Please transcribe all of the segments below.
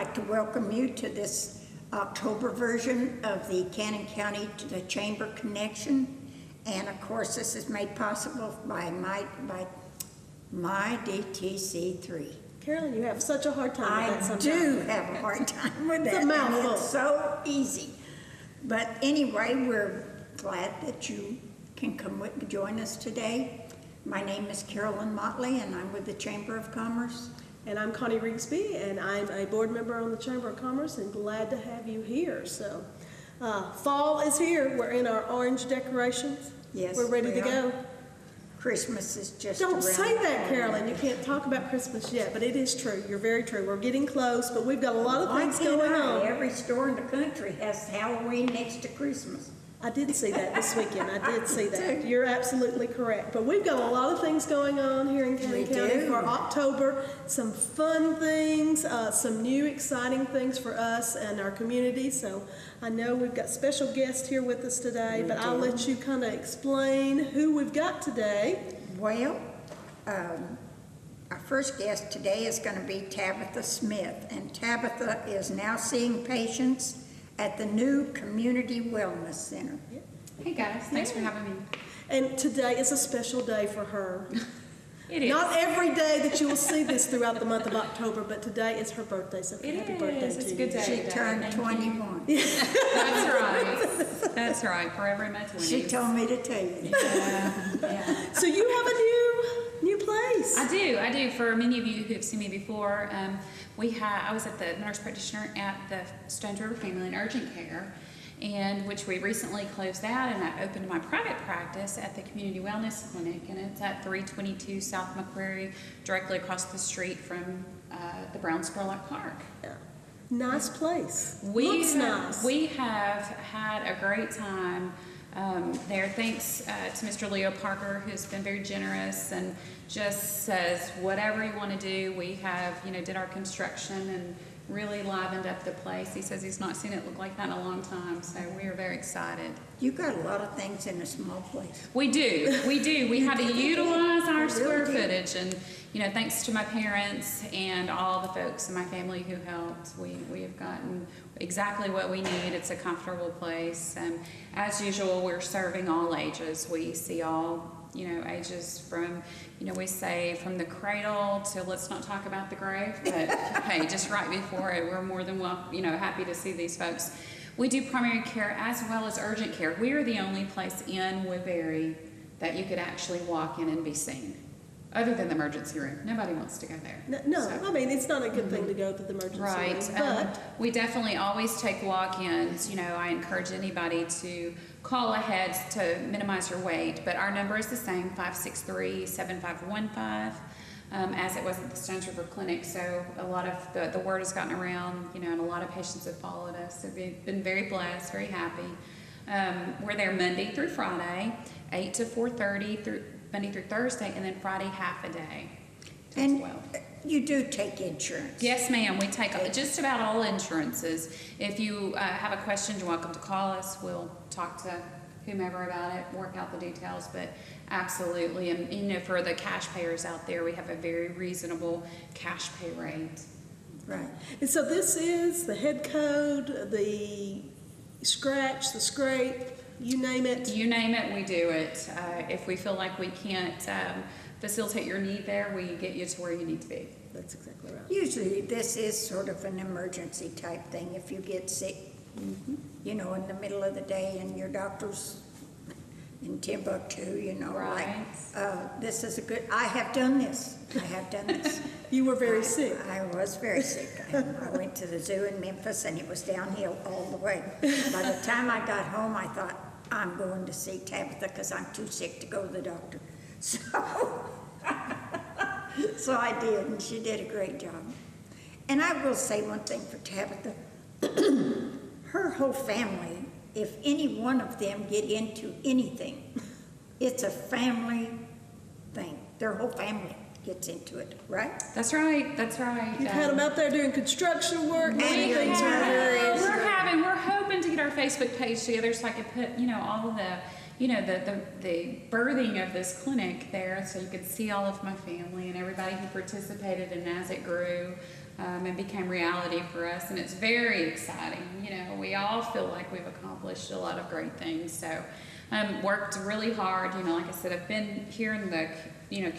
like to welcome you to this October version of the Cannon County to the Chamber Connection. And of course, this is made possible by my DTC3. Carolyn, you have such a hard time with that I sometimes. do have a hard time with that. It's a mouthful. It's so easy. But anyway, we're glad that you can join us today. My name is Carolyn Motley, and I'm with the Chamber of Commerce. And I'm Connie Rigsby, and I'm a board member on the Chamber of Commerce, and glad to have you here. So, fall is here. We're in our orange decorations. Yes, we're ready to go. Christmas is just Don't around say the that, corner. Carolyn. You can't talk about Christmas yet, but it is true. You're very true. We're getting close, but we've got a lot of things going on. Every store in the country has Halloween next to Christmas. I did see that this weekend. I did see that. You're absolutely correct. But we've got a lot of things going on here in Cannon County for October. Some fun things, some new exciting things for us and our community. So I know we've got special guests here with us today, but I'll let you kind of explain who we've got today. Well, our first guest today is going to be Tabitha Smith. And Tabitha is now seeing patients at the new Community Wellness Center. Hey guys, thanks for having me. And today is a special day for her. It is. Not every day that you will see this throughout the month of October, but today is her birthday, so happy birthday to It's you. a good day. She today. turned Thank 21. you. That's right. That's right. Forever in my 20s. She told me to tell you. Yeah. So you have a new place. I do. For many of you who have seen me before, I was at the nurse practitioner at the Stones River Family and Urgent Care, and which we recently closed out, and I opened my private practice at the Community Wellness Clinic, and it's at 322 South McQuarrie, directly across the street from the Brown Spurlock Park. Yeah. Nice place. Looks nice. We have had a great time there. Thanks to Mr. Leo Parker, who's been very generous and just says whatever you want to do. We have, did our construction and really livened up the place. He says he's not seen it look like that in a long time, so we are very excited. You got a lot of things in a small place. We do. We have to utilize our square do. footage, and thanks to my parents and all the folks in my family who helped, we have gotten exactly what we need. It's a comfortable place, and as usual, we're serving all ages. We see all ages from, we say from the cradle to let's not talk about the grave, but hey, just right before it, we're more than happy to see these folks. We do primary care as well as urgent care. We are the only place in Woodbury that you could actually walk in and be seen, other than the emergency room. Nobody wants to go there. No, I mean, it's not a good thing to go to the emergency Right. room, but we definitely always take walk-ins. I encourage anybody to call ahead to minimize your wait, but our number is the same, 563-7515, as it was at the Stones River Clinic. So a lot of the word has gotten around, and a lot of patients have followed us. They've been very blessed, very happy. We're there Monday through Friday, 8 to 4:30 through Monday through Thursday, and then Friday half a day. And you do take insurance. Yes, ma'am. We take just about all insurances. If you have a question, you're welcome to call us. We'll talk to whomever about it, work out the details, but absolutely. And for the cash payers out there, we have a very reasonable cash pay rate. Right. and so this is the head code, the scratch, the scrape, you name it. You name it, we do it. If we feel like we can't facilitate your need there, we get you to where you need to be. That's exactly right. Usually this is sort of an emergency type thing. If you get sick, in the middle of the day and your doctor's in Timbuktu, Right. this is I have done this. You were very sick. I was very sick. I went to the zoo in Memphis and it was downhill all the way. By the time I got home, I thought, I'm going to see Tabitha because I'm too sick to go to the doctor. So I did, and she did a great job. And I will say one thing for Tabitha. Her whole family, if any one of them get into anything, it's a family thing. Their whole family gets into it, right? That's right. You've had them out there doing construction work. We're hoping to get our Facebook page together so I can put, all of the, you know, the birthing of this clinic there, so you could see all of my family and everybody who participated, and as it grew and became reality for us. And it's very exciting. You know, we all feel like we've accomplished a lot of great things. So worked really hard. You know, like I said, I've been here in the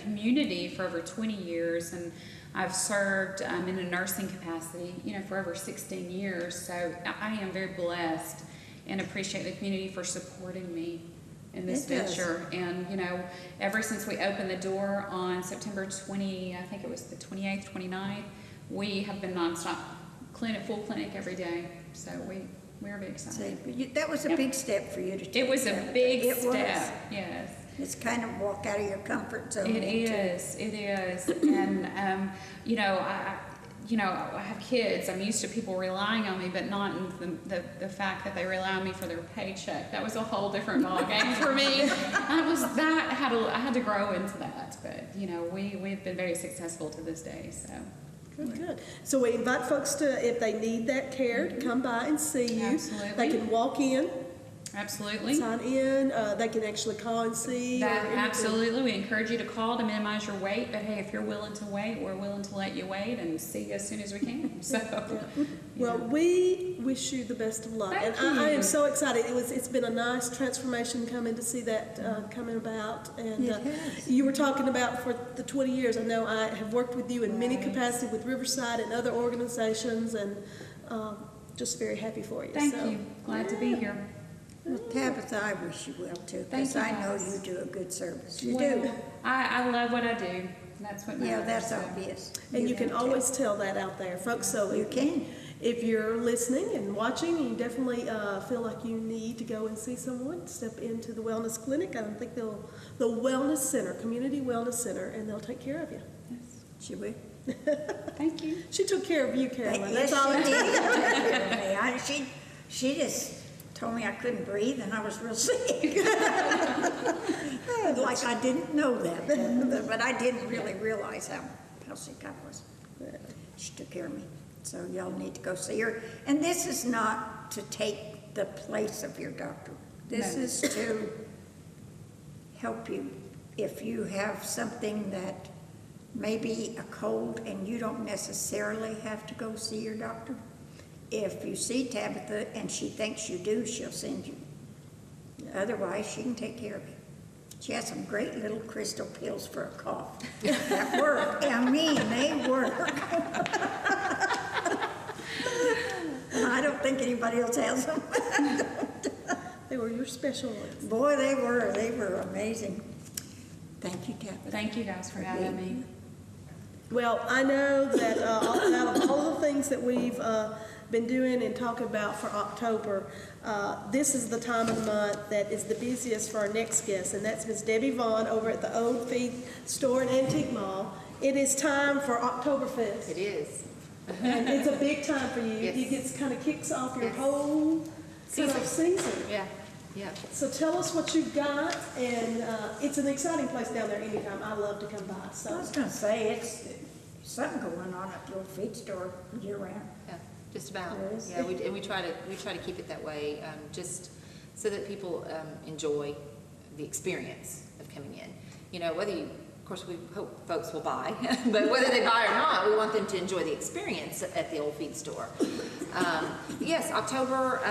community for over 20 years, and I've served in a nursing capacity, for over 16 years. So I am very blessed and appreciate the community for supporting me in this venture. And, ever since we opened the door on September 20, I think it was the 28th, 29th, we have been nonstop full clinic every day. So we're very excited. So that was a big step for you to take. It was a big step, yes. It's kind of walk out of your comfort zone. It is. And, I have kids. I'm used to people relying on me, but not in the fact that they rely on me for their paycheck. That was a whole different ballgame for me. I had to grow into that. But, we've been very successful to this day, so. Good. So we invite folks to, if they need that care, to come by and see you. Absolutely. They can walk in. Absolutely. Sign in. They can actually call and see. Absolutely. We encourage you to call to minimize your wait. But hey, if you're willing to wait, we're willing to let you wait and see you as soon as we can. So, Well, we wish you the best of luck. Thank and I you. am so excited. It's been a nice transformation coming to see that coming about. And you were talking about for the 20 years. I know I have worked with you in many capacities with Riverside and other organizations, and just very happy for you. Thank you. Glad to be here. Well, Tabitha, I wish you well too, Thank because you, I know guys. you do a good service. You Well, do. I love what I do. That's what Yeah, matters. that's So. obvious. And you can have always tell that out there, folks. So You can. If you're listening and watching, and you definitely feel like you need to go and see someone, step into the wellness clinic. I think the wellness center, community wellness center, and they'll take care of you. Yes. Should we? Thank you. She took care of you, Carolyn. Yes, That's all it she did. She just told me I couldn't breathe and I was real sick. Like I didn't know that, but I didn't really realize how sick I was. She took care of me. So y'all need to go see her. And this is not to take the place of your doctor. This is to help you. If you have something that maybe a cold and you don't necessarily have to go see your doctor, if you see Tabitha and she thinks you do, she'll send you. Otherwise, she can take care of you. She has some great little crystal pills for a cough that work. I mean, they work. I don't think anybody else has them. They were your special ones. Boy, they were amazing. Thank you, Tabitha. Thank you guys for having me. Well, I know that out of all the things that we've been doing and talking about for October, this is the time of the month that is the busiest for our next guest, and that's Miss Debbie Vaughn over at the Old Feed Store and Antique Mall. It is time for Oktoberfest. It is. And it's a big time for you. Yes. It gets kind of kicks off your Yes. whole kind of season. Yeah, yeah. So tell us what you've got, and it's an exciting place down there anytime. I love to come by. I So was going to say, it's something going on at the old feed store year round. Yeah, just about. There is. Yeah, we try to keep it that way, just so that people enjoy the experience of coming in. Whether you, of course, we hope folks will buy, but whether they buy or not, we want them to enjoy the experience at the old feed store. Yes, October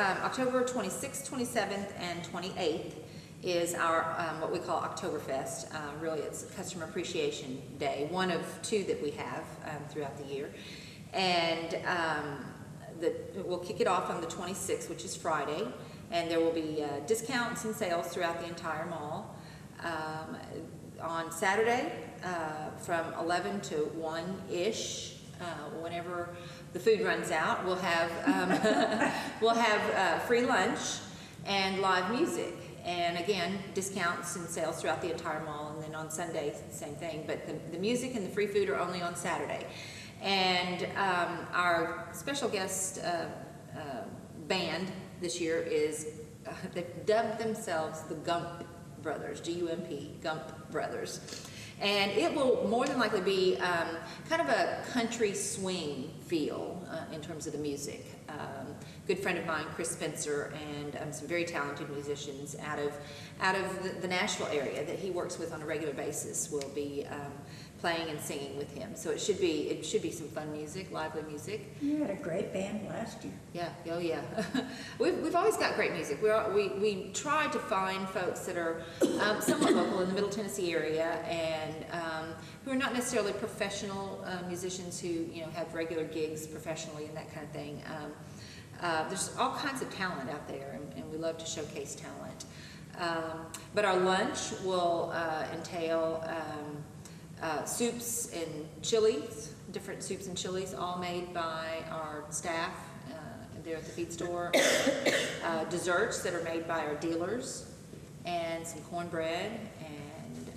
26th, 27th, and 28th is our what we call Oktoberfest. Really, it's Customer Appreciation Day, one of two that we have throughout the year, and we'll kick it off on the 26th, which is Friday, and there will be discounts and sales throughout the entire mall. On Saturday, from 11 to 1-ish, whenever the food runs out, we'll have free lunch and live music. And again, discounts and sales throughout the entire mall. And then on Sunday, same thing. But the music and the free food are only on Saturday. And our special guest band this year is, they've dubbed themselves the Gump Brothers, G-U-M-P, Gump Brothers. And it will more than likely be kind of a country swing feel in terms of the music. Good friend of mine, Chris Spencer, and some very talented musicians out of the Nashville area that he works with on a regular basis will be playing and singing with him. So it should be some fun music, lively music. You had a great band last year. Yeah, oh yeah. We've always got great music. We try to find folks that are somewhat local in the Middle Tennessee area and who are not necessarily professional musicians who have regular gigs professionally and that kind of thing. There's all kinds of talent out there, and we love to showcase talent. But our lunch will entail soups and chilies, different soups and chilies, all made by our staff there at the feed store. Desserts that are made by our dealers, and some cornbread, and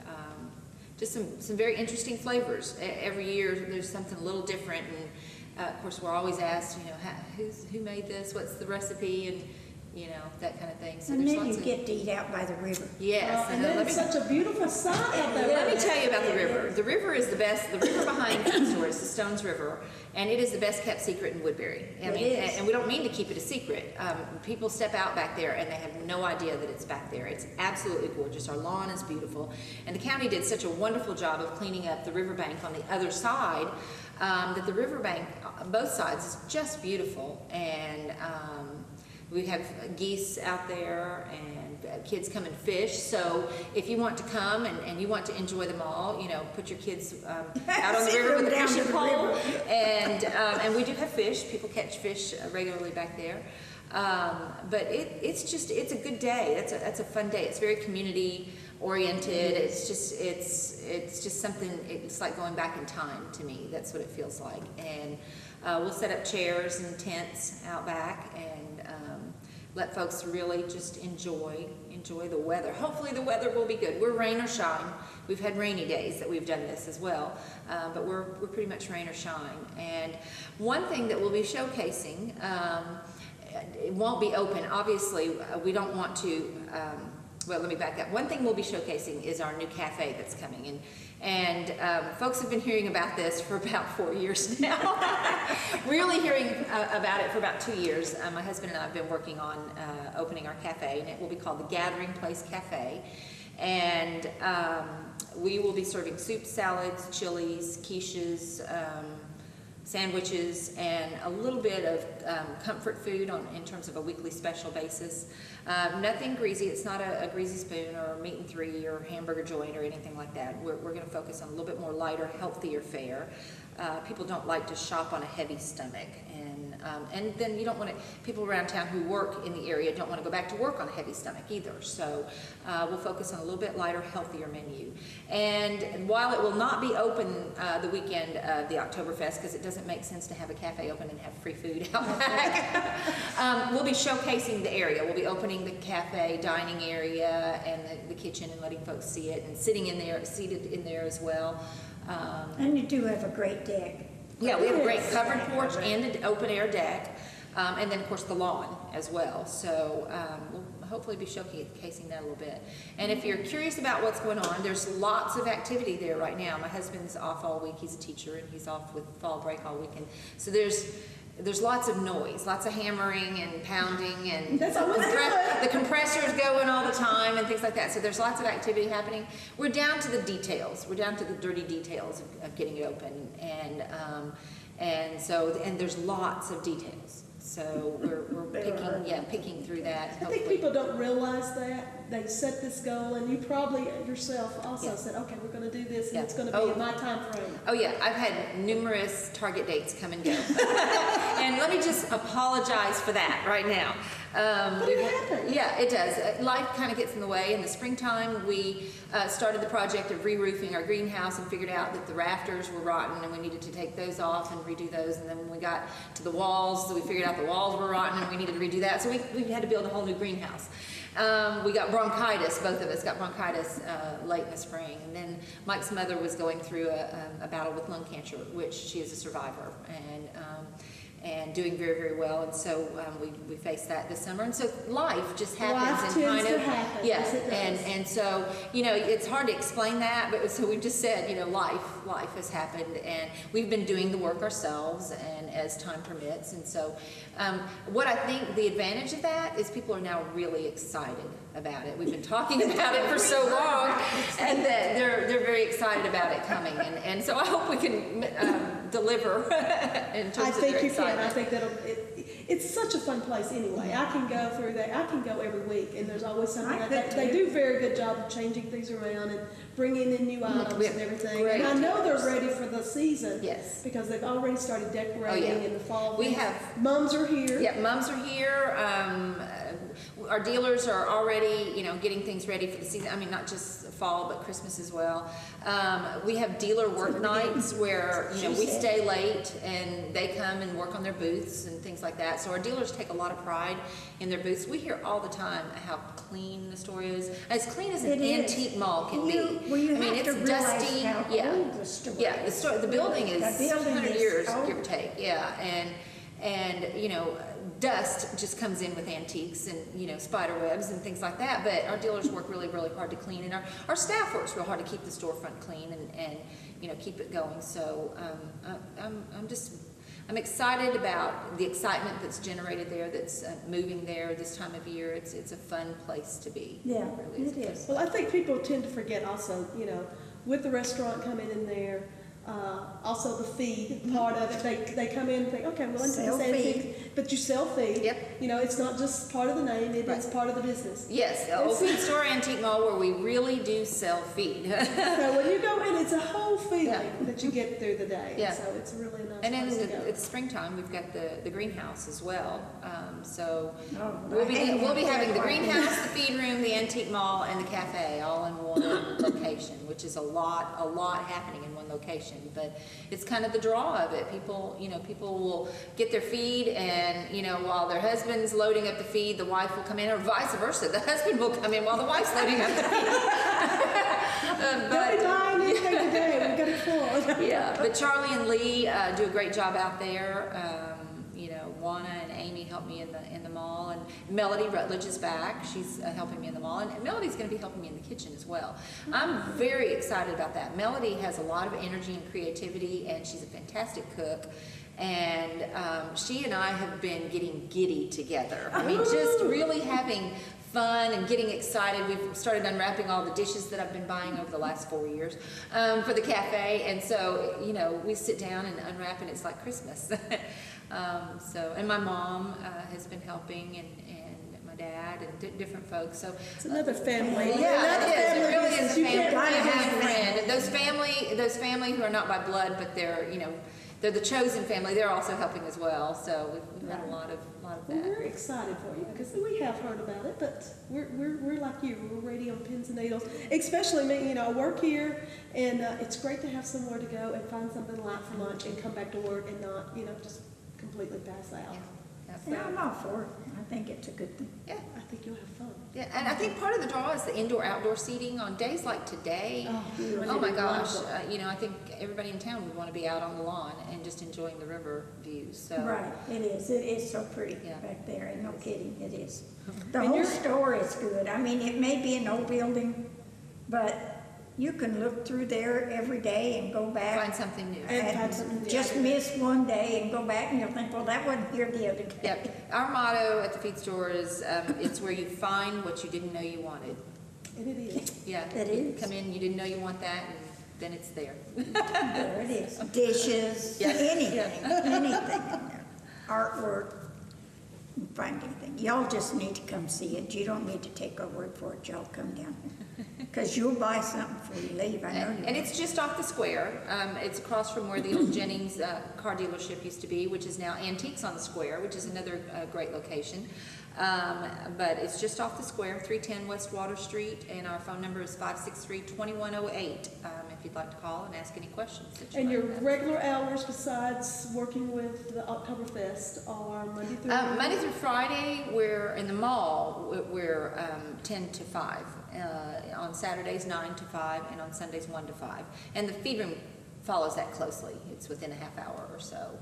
just some very interesting flavors. Every year there's something a little different, and of course we're always asked, who made this, what's the recipe, and that kind of thing. So And there's then you lots of, get to eat out by the river. yes, And let then me- it's such a beautiful sight out there. let me tell you about the river. The river is the best. The river behind the feed store is the Stones River, and it is the best kept secret in Woodbury. It is. And we don't mean to keep it a secret. People step out back there and they have no idea that it's back there. It's absolutely gorgeous. Our lawn is beautiful, and the county did such a wonderful job of cleaning up the riverbank on the other side that the riverbank, both sides, is just beautiful. And we have geese out there, and kids come and fish. So if you want to come and you want to enjoy them all, put your kids out on the Send river with them a down to fishing the pole. river. And we do have fish. People catch fish regularly back there. But it's a good day. That's a fun day. It's very community oriented. It's just something. It's like going back in time to me. That's what it feels like. And we'll set up chairs and tents out back and let folks really just enjoy the weather. Hopefully the weather will be good. We're rain or shine. We've had rainy days that we've done this as well, but we're pretty much rain or shine. And one thing that we'll be showcasing, it won't be open. Obviously, we don't want to. Well, let me back up. One thing we'll be showcasing is our new cafe that's coming, and folks have been hearing about this for about 4 years now. Really hearing about it for about 2 years. My husband and I have been working on opening our cafe, and it will be called the Gathering Place Cafe. And we will be serving soups, salads, chilies, quiches, sandwiches, and a little bit of comfort food in terms of a weekly special basis. Nothing greasy. It's not a greasy spoon or a meat and three or hamburger joint or anything like that. We're going to focus on a little bit more lighter, healthier fare. People don't like to shop on a heavy stomach, and then you don't want to. People around town who work in the area don't want to go back to work on a heavy stomach either. So we'll focus on a little bit lighter, healthier menu. And while it will not be open the weekend of the Oktoberfest, because it doesn't make sense to have a cafe open and have free food out back, we'll be showcasing the area. We'll be opening the cafe dining area and the kitchen and letting folks see it and seated in there as well. And you do have a great deck. Yeah, we have a great Yes. covered porch and an open air deck, and then of course the lawn as well. So we'll hopefully be showcasing that a little bit. And if you're curious about what's going on, there's lots of activity there right now. My husband's off all week. He's a teacher and he's off with fall break all weekend. So there's lots of noise, lots of hammering and pounding, and That's always good. the compressor's going all the time and things like that. So there's lots of activity happening. We're down to the details. We're down to the dirty details of getting it open, and there's lots of details. So we're picking through that. I think hopefully. people don't realize that. They set this goal, and you probably yourself also Yeah. said, okay, we're going to do this, and Yeah. it's going to be Oh. in my time frame. Oh yeah, I've had numerous target dates come and go. And let me just apologize for that right now. But it happens. Yeah, it does. Life kind of gets in the way. In the springtime, we started the project of re-roofing our greenhouse and figured out that the rafters were rotten and we needed to take those off and redo those. And then when we got to the walls, we figured out the walls were rotten and we needed to redo that. So we had to build a whole new greenhouse. We got bronchitis, both of us got bronchitis late in the spring. And then Mike's mother was going through a battle with lung cancer, which she is a survivor. and doing very, very well. And so we faced that this summer. And so life just happens. Life and tends kind of, to happen, yeah. yes, it does. And so, you know, it's hard to explain that, but so we've just said, you know, life has happened, and we've been doing the work ourselves and as time permits. And so what I think the advantage of that is people are now really excited about it. We've been talking about it for so long, and that they're very excited about it coming. And so I hope we can deliver in terms I of think their you can. excitement. I think it's such a fun place anyway. I can go through there. I can go every week, and there's always something. I could They too. do a very good job of changing things around and bringing in new items We have and everything. great And I know dealers. they're ready for the season. Yes. Because they've already started decorating Oh, yeah. in the fall. We things. have- Mums are here. Yeah, mums are here. Our dealers are already, you know, getting things ready for the season. I mean, not just fall, but Christmas as well. We have dealer work nights where, you know, we stay late and they come and work on their booths and things like that. So our dealers take a lot of pride in their booths. We hear all the time how clean the store is. As clean as an It is. antique mall can be. Well, you I mean, have it's to realize dusty. how Yeah. old the store Yeah, is. the building is The building 100 is years, old. give or take. Yeah, and you know, dust just comes in with antiques and, you know, spider webs and things like that. But our dealers work really, really hard to clean, and our staff works real hard to keep the storefront clean and you know, keep it going. So I'm excited about the excitement that's generated there, that's moving there this time of year. It's a fun place to be. Yeah, really it is. Well, I think people tend to forget also, you know, with the restaurant coming in there, also the feed part of it. They come in and think, okay, well, into Sell this feed. antique, but you sell feed. Yep. You know, it's not just part of the name; it Right. is part of the business. Yes, the old feed store antique mall where we really do sell feed. So when you go in, it's a whole feeling Yeah. that you get through the day. Yeah. So it's really a nice And place to then go. it's springtime, we've got the greenhouse as well. So Oh, we'll be I having the hate greenhouse, the feed room, the antique mall, and the cafe all in one location, which is a lot happening in one location. But it's kind of the draw of it. People will get their feed, and, you know, while their husband's loading up the feed, the wife will come in, or vice versa. The husband will come in while the wife's loading up the feed. Don't be buying anything today. We've got it full. Yeah, but Charlie and Lee do a great job out there. You know, Juana and Amy help me in the mall, and Melody Rutledge is back. She's helping me in the mall, and Melody's going to be helping me in the kitchen as well. I'm very excited about that. Melody has a lot of energy and creativity, and she's a fantastic cook. And she and I have been getting giddy together. I mean, just really having fun and getting excited. We've started unwrapping all the dishes that I've been buying over the last 4 years for the cafe. And so, you know, we sit down and unwrap, and it's like Christmas. And my mom has been helping, and my dad, and different folks. So It's another family. yeah, Another it is. It family really is business. a You can't family, gotta family have and family. friend. And those family who are not by blood, but they're, you know, they're the chosen family. They're also helping as well. So we've got a lot of Well, that. we're excited for you because we have heard about it, but we're like you. We're ready on pins and needles. Especially me, you know, I work here, and it's great to have somewhere to go and find something light for lunch and come back to work and not, you know, just completely pass out. Yeah, I'm all for it. I think it's a good thing. Yeah. I think you'll have fun. Yeah, and I think part of the draw is the indoor-outdoor seating on days like today. Oh my gosh, you know, I think everybody in town would want to be out on the lawn and just enjoying the river views. So Right, it is. It is so pretty Yeah. back there, and no kidding, it is. The And whole you're- store is good. I mean, it may be an old building, but you can look through there every day and go back. find something new. And find something new. Just miss one day and go back, and you'll think, well, that wasn't here the other day. Yep. Our motto at the feed store is, it's where you find what you didn't know you wanted. And it is. Yeah. It You is. come in, you didn't know you want that, and then it's there. There it is. Dishes, Yes. anything in there. Artwork, you can find anything. Y'all just need to come see it. You don't need to take our word for it. Y'all come down here. Because you'll buy something before you leave, I know you And will. it's just off the square. It's across from where the old Jennings car dealership used to be, which is now Antiques on the Square, which is another great location. But it's just off the square, 310 West Water Street, and our phone number is 563-2108, if you'd like to call and ask any questions that you And might your have. regular hours besides working with the Oktoberfest are Monday through Monday through Friday, we're in the mall, we're 10 to 5. On Saturdays, 9 to 5, and on Sundays, 1 to 5. And the feed room follows that closely. It's within a half hour or so.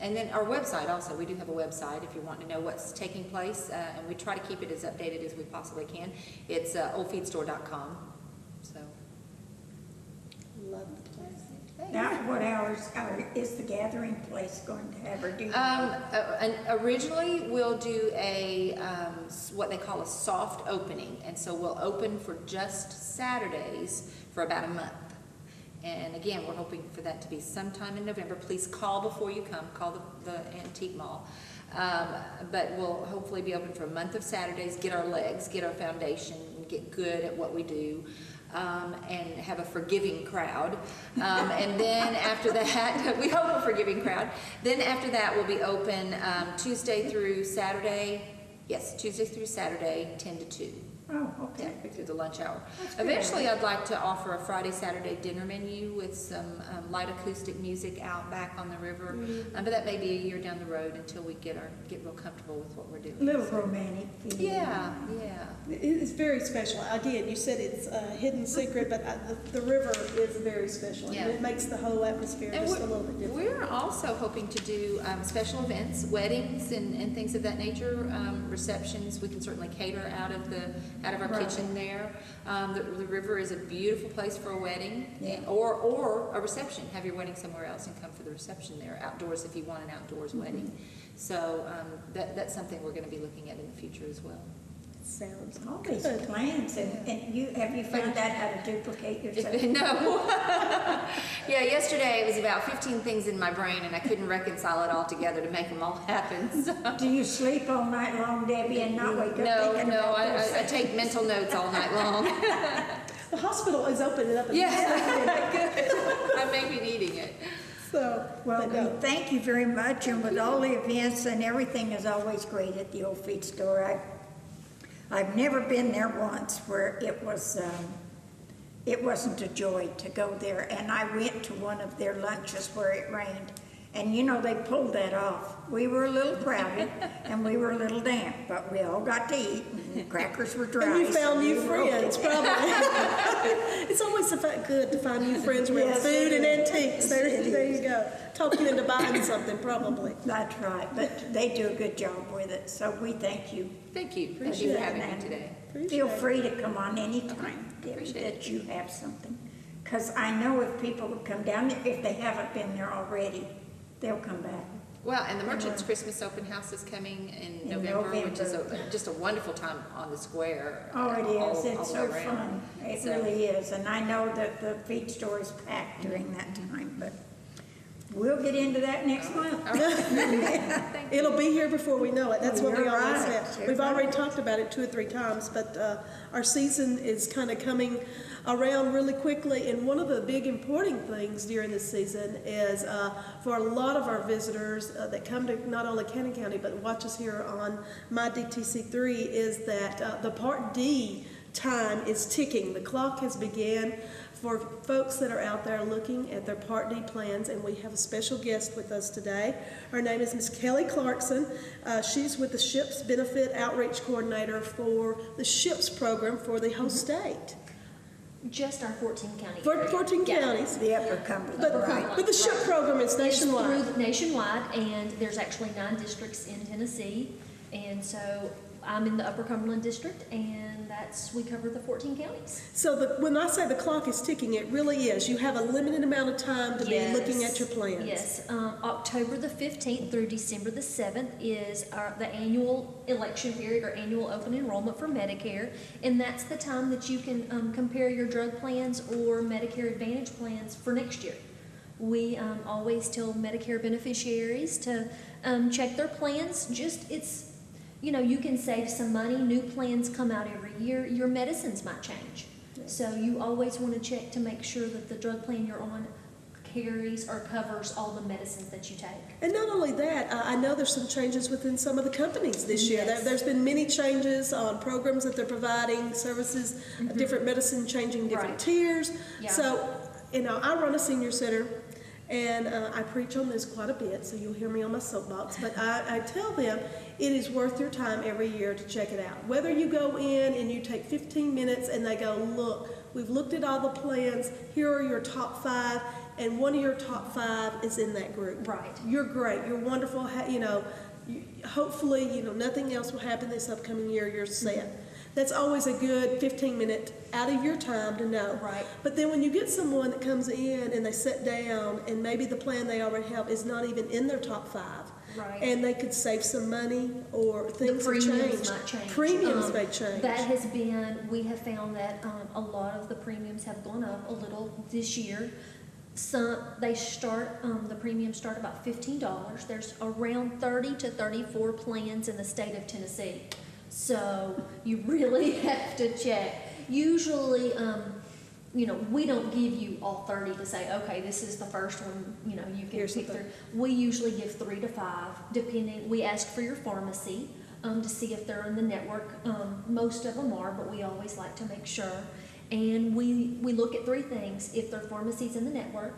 And then our website also, we do have a website if you want to know what's taking place, and we try to keep it as updated as we possibly can. It's oldfeedstore.com. So. Love the place. Now, what hours is the gathering place going to have, or do you? And originally, we'll do a what they call a soft opening, and so we'll open for just Saturdays for about a month. And again, we're hoping for that to be sometime in November. Please call before you come. Call the Antique Mall. But we'll hopefully be open for a month of Saturdays, get our legs, get our foundation, get good at what we do. And have a forgiving crowd. And then after that, we hope a forgiving crowd. Then after that, we'll be open Tuesday through Saturday. Yes, Tuesday through Saturday, 10 to 2. Oh, okay. Yeah, through the lunch hour. That's good. Eventually, I'd like to offer a Friday, Saturday dinner menu with some light acoustic music out back on the river. But that may be a year down the road until we get real comfortable with what we're doing. A little romantic feeling. Yeah. It's very special. Again, you said it's a hidden secret, but the river is very special. Yeah. And it makes the whole atmosphere And just a little bit different. we're also hoping to do special events, weddings and things of that nature, receptions. We can certainly cater out of our Right. kitchen there. The river is a beautiful place for a wedding, Yeah. or a reception. Have your wedding somewhere else and come for the reception there, outdoors if you want an outdoors wedding. So that's something we're going to be looking at in the future as well. Sounds All these good. plans, and have you found out how to duplicate yourself? No. Yeah, yesterday it was about 15 things in my brain, and I couldn't reconcile it all together to make them all happen. So. Do you sleep all night long, Debbie, and not wake up thinking No, about those I things? take mental notes all night long. The hospital is opening up. Yeah, good. I may be needing it. So, Well, but no. we thank you very much, and with all the events and everything is always great at the Old Feed Store. I've never been there once where it wasn't a joy to go there, and I went to one of their lunches where it rained, and you know, they pulled that off. We were a little crowded, and we were a little damp, but we all got to eat, and crackers were dry. And you so found we new were okay. friends, probably. It's always good to find new friends around Yes, food it and is. antiques. There you go. Talk you into buying something, probably. That's right, but they do a good job with it, so we thank you. Thank you. Thank Appreciate you for it, having me and today. Feel Appreciate it. free to come on anytime, Debbie, Appreciate that you have something. Because I know if people would come down there, if they haven't been there already, they'll come back. Well, and the Merchants Christmas Open House is coming in November, which is just a wonderful time on the square. Oh, it all- is, all it's the so way around. fun, it So- really is. And I know that the feed store is packed during that time, but we'll get into that next month. All right. Thank you. It'll be here before we know it. That's what we You're always right. have. You're We've already right. talked about it 2 or 3 times, but our season is kind of coming around really quickly. And one of the big important things during this season is for a lot of our visitors that come to not only Cannon County but watch us here on My DTC3 is that the Part D time is ticking. The clock has began for folks that are out there looking at their Part D plans, and we have a special guest with us today. Her name is Miss Kelly Clarkson. She's with the SHIPS Benefit Outreach Coordinator for the SHIPS program for the whole state. Just our 14 county For area. 14 Yeah. counties. The Upper Cumberland, right? But the SHIP program is It's nationwide. through nationwide, and there's actually 9 districts in Tennessee. And so I'm in the Upper Cumberland district, and we cover the 14 counties. So when I say the clock is ticking, it really is. You have a limited amount of time to be looking Yes. at your plans. Yes, October the 15th through December the 7th is the annual election period or annual open enrollment for Medicare. And that's the time that you can compare your drug plans or Medicare Advantage plans for next year. We always tell Medicare beneficiaries to check their plans. You can save some money. New plans come out every year. Your medicines might change. So you always want to check to make sure that the drug plan you're on carries or covers all the medicines that you take. And not only that, I know there's some changes within some of the companies this year. Yes. There's been many changes on programs that they're providing, services, different medicine changing different Right. tiers. Yeah. So, I run a senior center, and I preach on this quite a bit, so you'll hear me on my soapbox. But I tell them it is worth your time every year to check it out. Whether you go in and you take 15 minutes and they go, look, we've looked at all the plans, here are your top 5, and one of your top 5 is in that group. Right. You're great, you're wonderful, hopefully, nothing else will happen this upcoming year, you're set. That's always a good 15-minute out of your time to know. Right. But then when you get someone that comes in and they sit down and maybe the plan they already have is not even in their top 5. Right. And they could save some money or The things have premiums changed. might change. Premiums may change. That has been, we have found that a lot of the premiums have gone up a little this year. The premiums start about $15. There's around 30 to 34 plans in the state of Tennessee. So you really have to check. Usually, we don't give you all 30 to say, okay, this is the first one, you can Here's pick the through. We usually give 3 to 5, depending. We ask for your pharmacy to see if they're in the network. Most of them are, but we always like to make sure. And we look at 3 things: if their pharmacy's in the network,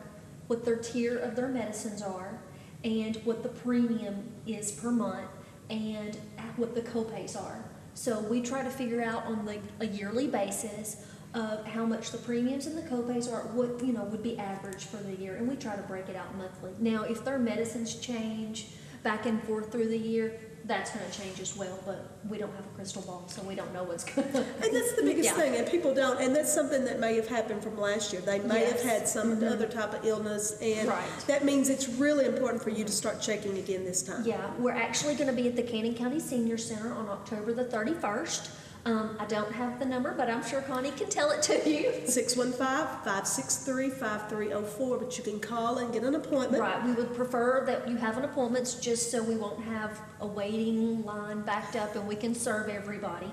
what their tier of their medicines are, and what the premium is per month, and what the copays are. So we try to figure out on a yearly basis of how much the premiums and the copays are, what would be average for the year, and we try to break it out monthly. Now, if their medicines change back and forth through the year, that's going to change as well, but we don't have a crystal ball, so we don't know what's going to. And that's the biggest Yeah. thing, and people don't, and that's something that may have happened from last year. They may have Yes. had some other type of illness, and Right. that means it's really important for you to start checking again this time. Yeah, we're actually going to be at the Cannon County Senior Center on October the 31st. I don't have the number, but I'm sure Connie can tell it to you. 615-563-5304, but you can call and get an appointment. Right, we would prefer that you have an appointment just so we won't have a waiting line backed up and we can serve everybody.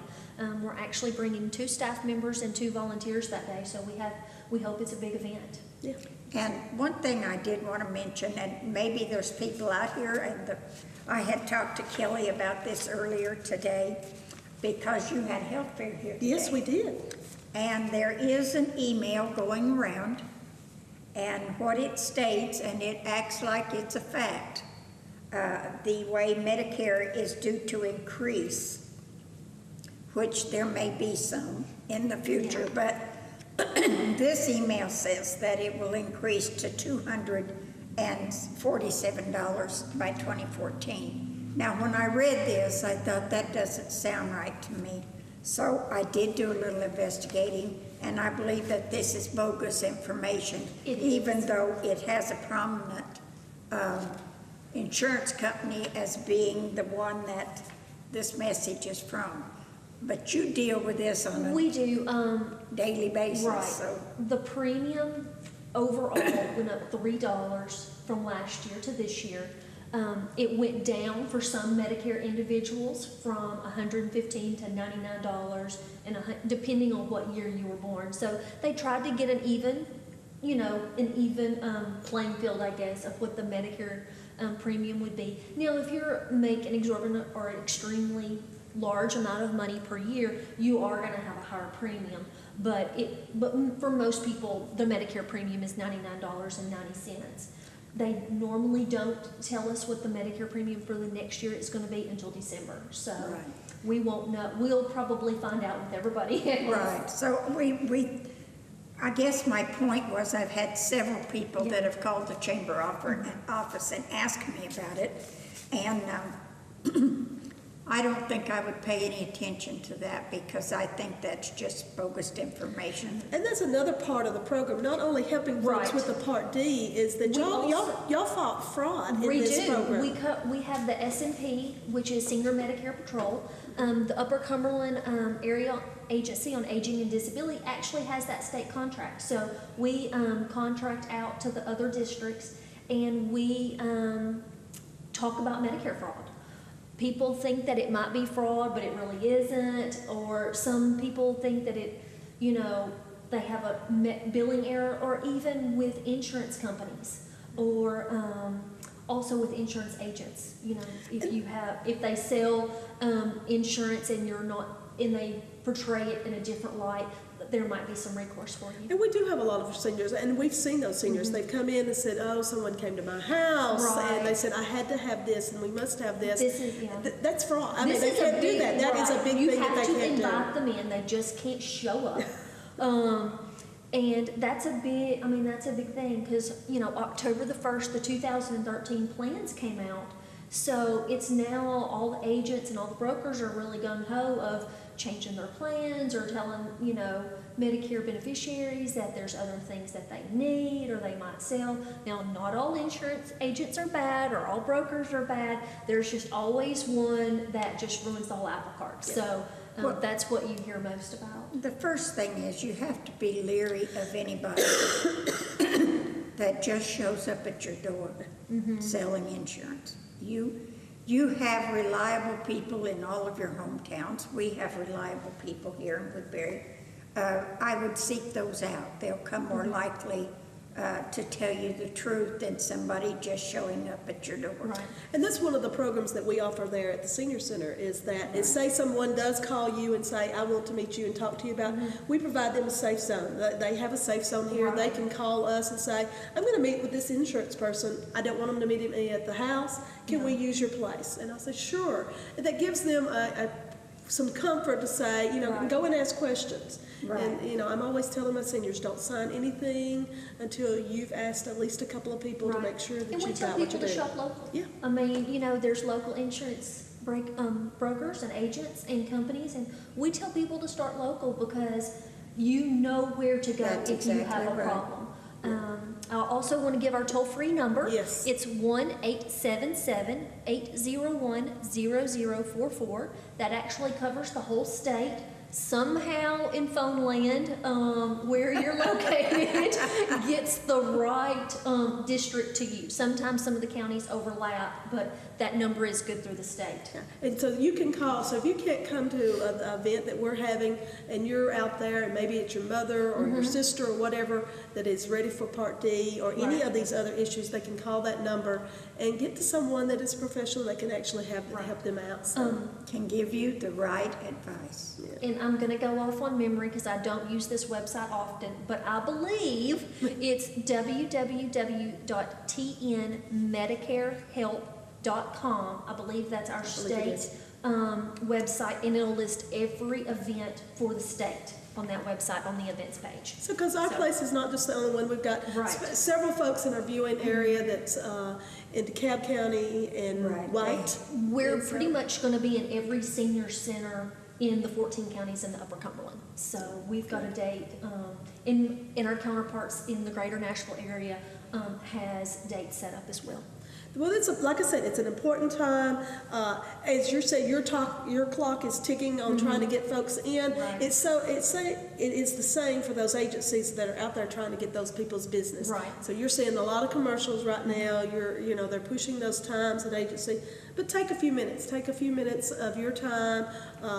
We're actually bringing 2 staff members and 2 volunteers that day, so we hope it's a big event. Yeah. And one thing I did want to mention, and maybe there's people out here, and I had talked to Kelly about this earlier today, because you had health fair here today. Yes, we did. And there is an email going around, and what it states, and it acts like it's a fact, the way Medicare is due to increase, which there may be some in the future, but this email says that it will increase to $247 by 2014. Now, when I read this, I thought that doesn't sound right to me. So I did do a little investigating, and I believe that this is bogus information, even though it has a prominent insurance company as being the one that this message is from. But you deal with this on We do, a daily basis, right. so. The premium overall went up $3 from last year to this year. It went down for some Medicare individuals from $115 to $99, and depending on what year you were born. So they tried to get an even playing field, I guess, of what the Medicare premium would be. Now, if you're making an exorbitant or extremely large amount of money per year, you are going to have a higher premium. But for most people, the Medicare premium is $99.90. They normally don't tell us what the Medicare premium for the next year is going to be until December. So Right. we won't know. We'll probably find out with everybody. Right, so I guess my point was I've had several people that have called the chamber office and asked me about it. And I don't think I would pay any attention to that because I think that's just bogus information. And that's another part of the program, not only helping folks Right. with the Part D, is that We y'all also- fought fraud in We this do. program. We have the S&P, which is Senior Medicare Patrol. The Upper Cumberland Area Agency on Aging and Disability actually has that state contract. So we contract out to the other districts, and we talk about Medicare fraud. People think that it might be fraud, but it really isn't. Or some people think that they have a billing error, or even with insurance companies, or also with insurance agents. If they sell insurance and they portray it in a different light, there might be some recourse for you. And we do have a lot of seniors, and we've seen those seniors. They've come in and said, "Oh, someone came to my house, Right. and they said I had to have this, and we must have this." This is, yeah. That's fraud. I mean, This they is a can't do that. big- That is a right. big You thing that have they to can't do. invite them in. They just can't show up. And that's a big, that's a big thing, because, October the 1st, the 2013 plans came out. So it's now all the agents and all the brokers are really gung-ho of changing their plans or telling, Medicare beneficiaries that there's other things that they need or they might sell. Now, not all insurance agents are bad or all brokers are bad. There's just always one that just ruins the whole apple cart. Yeah. So Well- that's what you hear most about. The first thing is you have to be leery of anybody that just shows up at your door selling insurance. You have reliable people in all of your hometowns. We have reliable people here in Woodbury. I would seek those out. They'll come more likely to tell you the truth than somebody just showing up at your door. Right. And that's one of the programs that we offer there at the senior center is that, is say someone does call you and say, I want to meet you and talk to you about, we provide them a safe zone. They have a safe zone here. They can call us and say, I'm going to meet with this insurance person. I don't want them to meet me at the house. Can we use your place? And I say, sure. And that gives them some comfort to say, go and ask questions. Right. And, I'm always telling my seniors, don't sign anything until you've asked at least a couple of people to Right. make sure that And we you've tell got what people you to do. shop local. Yeah. There's local insurance brokers and agents and companies, and we tell people to start local because you know where to go That's if you have exactly a right. problem. I also want to give our toll-free number. Yes. It's 1-877-801-0044. That actually covers the whole state. Somehow in phone land, where you're located, gets the right district to you. Sometimes some of the counties overlap, but that number is good through the state. And so you can call, so if you can't come to an event that we're having and you're out there and maybe it's your mother or your sister or whatever that is ready for Part D or any of these other issues, they can call that number and get to someone that is professional that can actually help them out. So, Can give you the right advice. And I'm going to go off on memory because I don't use this website often, but I believe it's www.tnmedicarehelp.com. I believe that's our believe it state website, and it'll list every event for the state on that website on the events page. so because our place is not just the only one, we've got Right. several folks in our viewing area that's in DeKalb County and Right. White. We're And so- pretty much going to be in every senior center in the 14 counties in the Upper Cumberland. So we've got a date, in our counterparts in the greater Nashville area has dates set up as well. Well, like I said, it's an important time. As you say, your clock is ticking on trying to get folks in. Right. It is the same for those agencies that are out there trying to get those people's business. Right. So you're seeing a lot of commercials right now. They're pushing those times at agency. But take a few minutes. Take a few minutes of your time.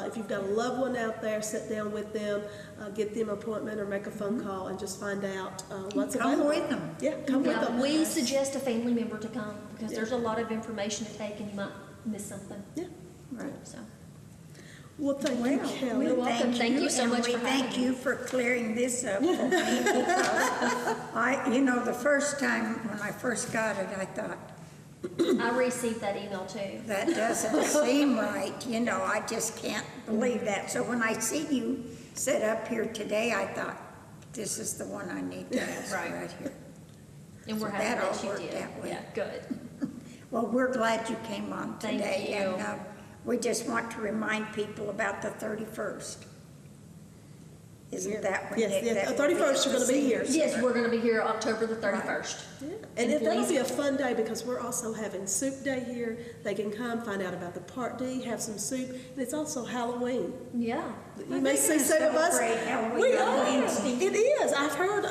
If you've got a loved one out there, sit down with them, get them an appointment or make a phone call and just find out what's Come available. with them. Yeah, come with Yeah, them. we suggest a family member to come because Yeah. there's a lot of information to take and you might miss something. Yeah. Right. So, Well, thank you, Well, Kelly. You're welcome. Thank you so and much we for having thank me. you for clearing this up for me. The first time when I first got it, I thought, I received that email too. that doesn't seem right, I just can't believe that. So when I see you sit up here today, I thought, this is the one I need to ask Right. right here. And we're So happy that all that you worked did. that way. Yeah, good. Well, we're glad you came on Thank today. you. And we just want to remind people about the 31st. Isn't that when Yes, that yes, will 31st be you're at the gonna be here. senior Yes, center? we're going to be here October the 31st. Yeah. And And that'll please- be a fun day because we're also having soup day here. They can come find out about the Part D, have some soup, and it's also Halloween. Yeah. You may see some of us. Celebrate Halloween We on are. Wednesday. It is. I've heard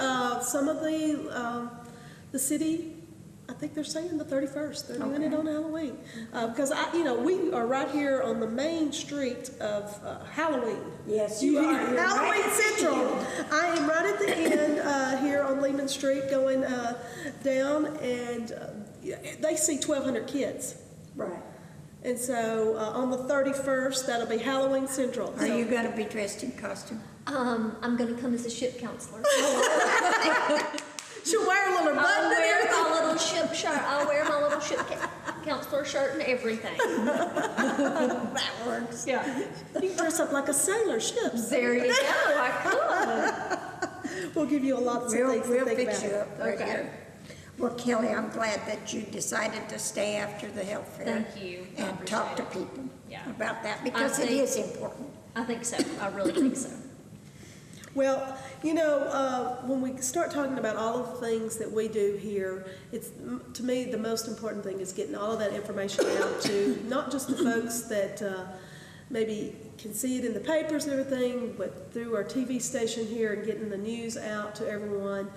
some of the city. I think they're saying the 31st. They're doing it on Halloween because we are right here on the main street of Halloween. Yes, you are. You're Halloween right. Central. I am right at the end here on Lehman Street going down, and they see 1,200 kids. Right. And so on the 31st, that'll be Halloween Central. Are So- you going to be dressed in costume? I'm going to come as a ship counselor. She'll wear a little button I'll and wear everything. my little ship shirt. I'll wear my little ship counselor shirt and everything. That works. Yeah. You can dress up like a sailor, ships. There you go. I could. We'll give you a lot of things to We'll think fix about. you up right Okay. here. Well, Kelly, I'm glad that you decided to stay after the health fair. Thank you. I And talk to appreciate it. people Yeah. about that, because it think- is important. I think so. I really think so. Well, when we start talking about all of the things that we do here, it's, to me, the most important thing is getting all of that information out to not just the folks that maybe can see it in the papers and everything, but through our TV station here and getting the news out to everyone.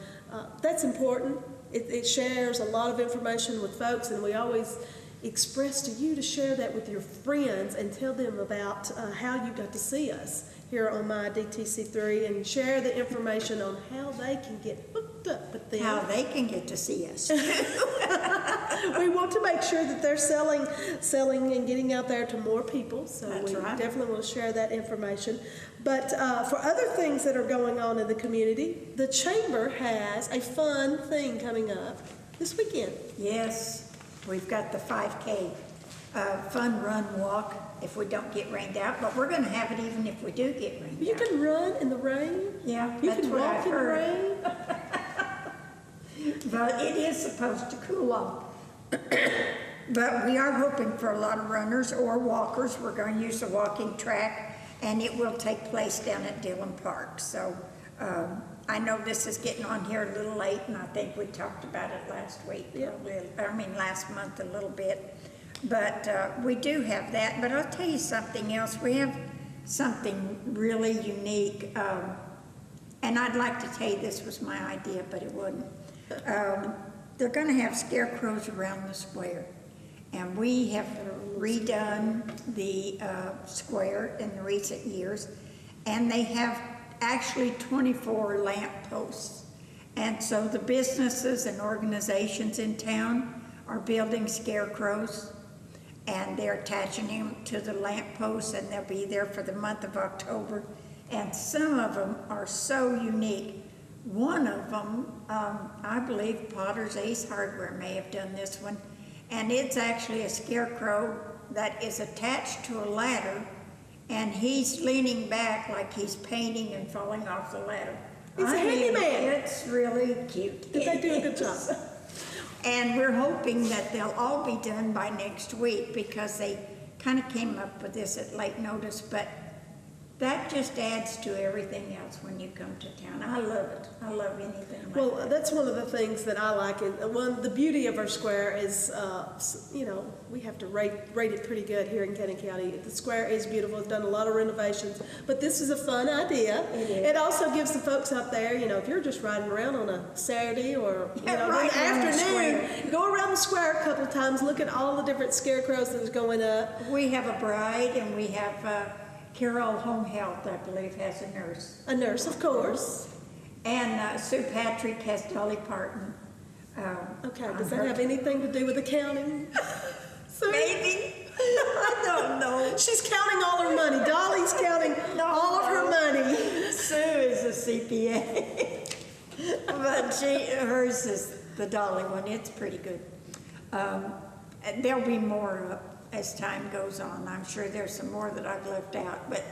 That's important. It shares a lot of information with folks, and we always express to you to share that with your friends and tell them about how you got to see us here on My DTC3, and share the information on how they can get hooked up with them. How they can get to see us. We want to make sure that they're selling and getting out there to more people, so That's we right. definitely will share that information. But for other things that are going on in the community, the Chamber has a fun thing coming up this weekend. Yes, we've got the 5K fun run walk if we don't get rained out, but we're gonna have it even if we do get rained You out. can run in the rain. Yeah, You that's can what walk I've in the heard. rain. But it is supposed to cool off. But we are hoping for a lot of runners or walkers. We're going to use a walking track, and it will take place down at Dillon Park. So I know this is getting on here a little late, and I think we talked about it last week. Yep. Last month a little bit. But we do have that. But I'll tell you something else. We have something really unique. And I'd like to tell you this was my idea, but it wasn't. They're going to have scarecrows around the square. And we have redone the square in the recent years. And they have actually 24 lamp posts. And so the businesses and organizations in town are building scarecrows. And they're attaching them to the lamp posts, and they'll be there for the month of October. And some of them are so unique. One of them, I believe Potter's Ace Hardware may have done this one, and it's actually a scarecrow that is attached to a ladder, and he's leaning back like he's painting and falling off the ladder. He's a handyman. It's really cute. Did they do a good job? And we're hoping that they'll all be done by next week, because they kind of came up with this at late notice, but that just adds to everything else when you come to town. I love it. I love anything like Well, that. that's one of the things that I like. And the beauty of our square is, we have to rate it pretty good here in Cannon County. The square is beautiful. It's done a lot of renovations. But this is a fun idea. It is. It also gives the folks out there, if you're just riding around on a Saturday or Yeah, in right the around the afternoon, go around the square a couple of times, look at all the different scarecrows that's going up. We have a bride, and we have Carol Home Health, I believe, has a nurse. A nurse, of course. And Sue Patrick has Dolly Parton. Okay, on does that her- have anything to do with accounting? Maybe. I don't know. She's counting all her money. Dolly's counting all of her money. Sue is a CPA. But hers is the Dolly one. It's pretty good. And there'll be more as time goes on. I'm sure there's some more that I've left out. But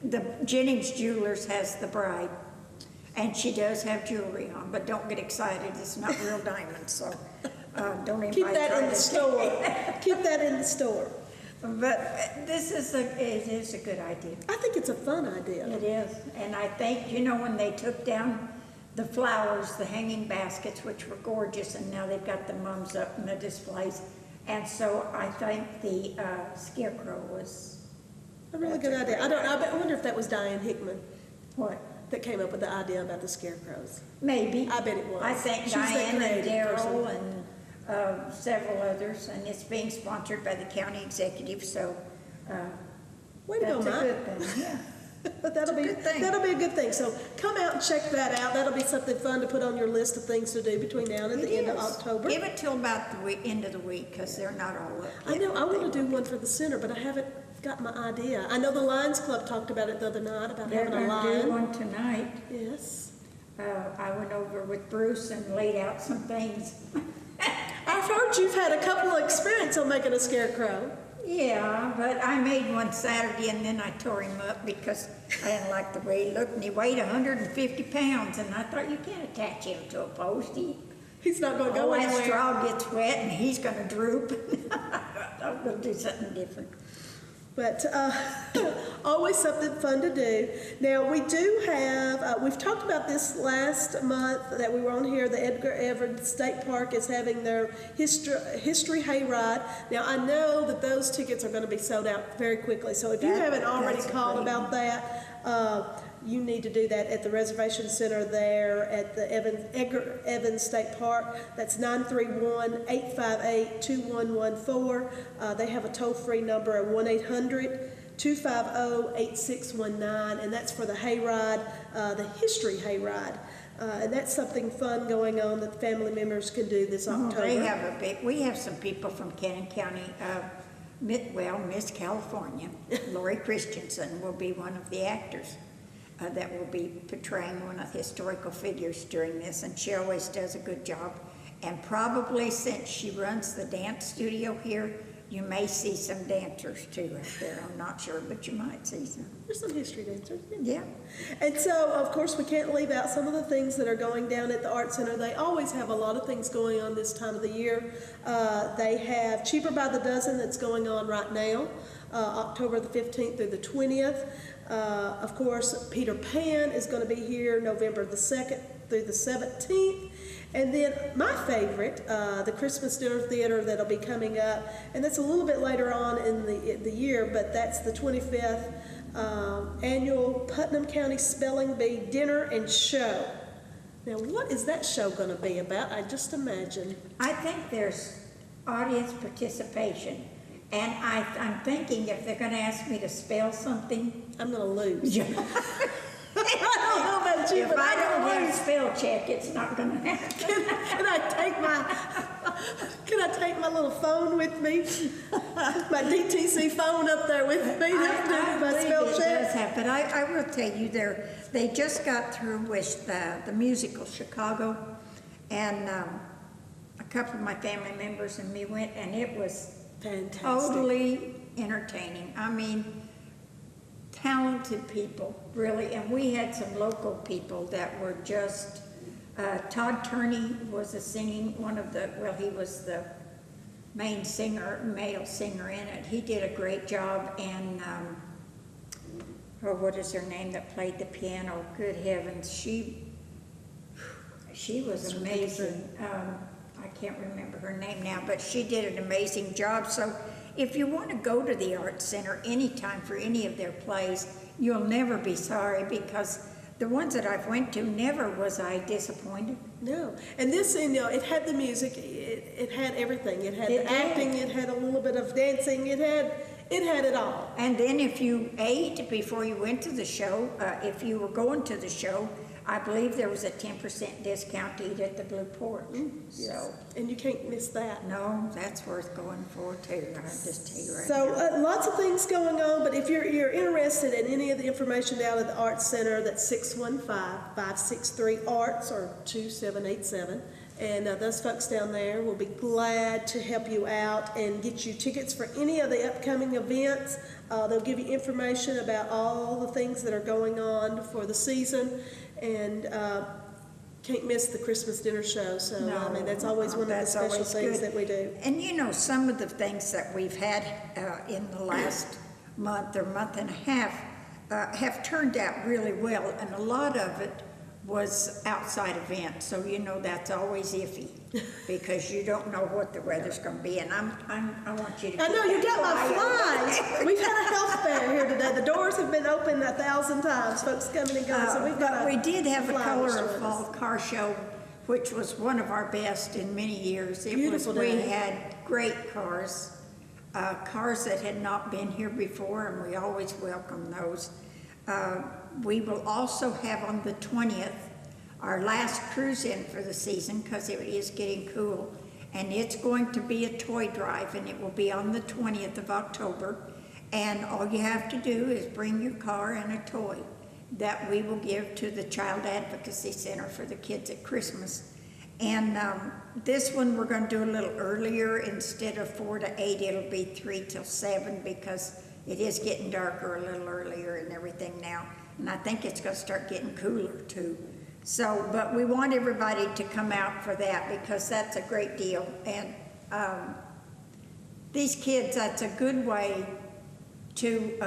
the Jennings Jewelers has the bride. And she does have jewelry on, but don't get excited. It's not real diamonds, so don't invite Keep that her in the to- store. Keep that in the store. But it is a good idea. I think it's a fun idea. It is, and I think, when they took down the flowers, the hanging baskets, which were gorgeous, and now they've got the mums up in the displays. And so I think the scarecrow was, A really good idea. I wonder if that was Diane Hickman what, that came up with the idea about the scarecrows. maybe. I bet it was. I think She's the Diane and creative person. Daryl and several others, and it's being sponsored by the county executive, so Way to go, that's a Mike. good thing, yeah. But that'll be good thing. a good thing. So come out and check that out. That'll be something fun to put on your list of things to do between now and It the end of is. October. Give it till about the end of the week, because they're not all up I yet. know, I want to do one for the center, but I haven't got my idea. I know the Lions Club talked about it the other night, about They're having a gonna do lion. one tonight. Yes. I went over with Bruce and laid out some things. I've heard you've had a couple of experience on making a scarecrow. Yeah, but I made one Saturday and then I tore him up because I didn't like the way he looked, and he weighed 150 pounds, and I thought, you can't attach him to a post. He's not going to All go that anywhere. straw gets wet and he's gonna droop. I'm gonna do something different. But always something fun to do. Now, we do have, we've talked about this last month that we were on here, the Edgar Everett State Park is having their history hayride. Now, I know that those tickets are going to be sold out very quickly, so if you haven't already That's called great. about that, you need to do that at the reservation center there at the Edgar Evans State Park. That's 931-858-2114. They have a toll-free number at 1-800-250-8619, and that's for the hayride, the history hayride. And that's something fun going on that family members can do this October. We have some people from Cannon County, Miss California, Lori Christensen will be one of the actors that will be portraying one of the historical figures during this, and she always does a good job. And probably since she runs the dance studio here, you may see some dancers too out there. I'm not sure, but you might see some. There's some history dancers. Yeah. And so, of course, we can't leave out some of the things that are going down at the Art Center. They always have a lot of things going on this time of the year. They have Cheaper by the Dozen that's going on right now, October the 15th through the 20th. Of course, Peter Pan is going to be here November the 2nd through the 17th. And then my favorite, the Christmas Dinner Theater that'll be coming up, and that's a little bit later on in the year, but that's the 25th annual Putnam County Spelling Bee Dinner and Show. Now, what is that show going to be about? I just imagine. I think there's audience participation. And I'm thinking if they're gonna ask me to spell something, I'm going to lose. I don't know about you, if but I don't have a lose. spell check, it's not gonna happen. Can I take my little phone with me? My DTC phone up there with me to do I my believe spell it check? does happen. I will tell you, they just got through with the musical Chicago, and a couple of my family members and me went, and it was Fantastic. totally entertaining. I mean, talented people, really, and we had some local people that were just, Todd Turney was he was the main singer, male singer in it. He did a great job, and, what is her name that played the piano? Good heavens, she was amazing. I can't remember her name now, but she did an amazing job. So if you want to go to the Art Center anytime for any of their plays, you'll never be sorry, because the ones that I've went to, never was I disappointed. No, and this, it had the music, it had everything. It had It the did. acting, it had a little bit of dancing, it had it all. And then if you ate before you went to the show, if you were going to the show, I believe there was a 10% discount to eat at the Blue Porch. So, And you can't miss that. no, that's worth going for too. I just tell you right So now. lots of things going on, but if you're interested in any of the information down at the Arts Center, that's 615-563-ARTS or 2787. And those folks down there will be glad to help you out and get you tickets for any of the upcoming events. They'll give you information about all the things that are going on for the season. And can't miss the Christmas dinner show. So, I mean, that's always one of the That's special always things good. that we do. And you know, some of the things that we've had in the last month or month and a half have turned out really well, and a lot of it was outside events. So you know that's always iffy because you don't know what the weather's going to be. And I want you to. I know, you got my flies. flies. We've had a health fair here today. The doors have been open 1,000 times. Folks coming and going. So we've got But we did have a fly Color of showing us. Fall car show, which was one of our best in many years. Beautiful We day. had great cars, cars that had not been here before, and we always welcome those. We will also have on the 20th our last cruise in for the season, because it is getting cool, and it's going to be a toy drive, and it will be on the 20th of October. And all you have to do is bring your car and a toy that we will give to the Child Advocacy Center for the kids at Christmas. And this one, we're gonna do a little earlier. Instead of 4 to 8, it'll be 3 till 7 because it is getting darker a little earlier and everything now. And I think it's gonna start getting cooler too. So, but we want everybody to come out for that because that's a great deal. And these kids, that's a good way to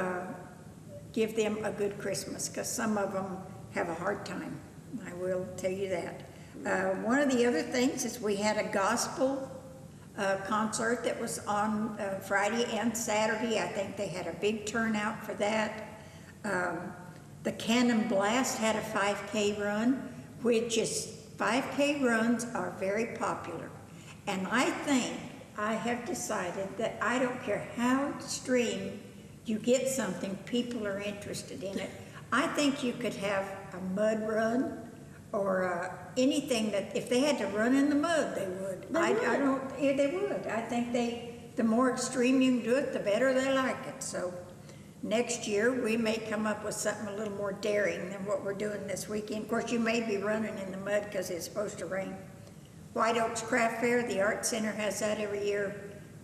give them a good Christmas because some of them have a hard time. I will tell you that. One of the other things is we had a gospel concert that was on Friday and Saturday. I think they had a big turnout for that. The Cannon Blast had a 5K run, which is 5K runs are very popular. And I think I have decided that I don't care how extreme you get something, people are interested in it. I think you could have a mud run or anything that, if they had to run in the mud, they would. They would. I think the more extreme you can do it, the better they like it. So next year, we may come up with something a little more daring than what we're doing this weekend. Of course, you may be running in the mud because it's supposed to rain. White Oaks Craft Fair, the Art Center has that every year.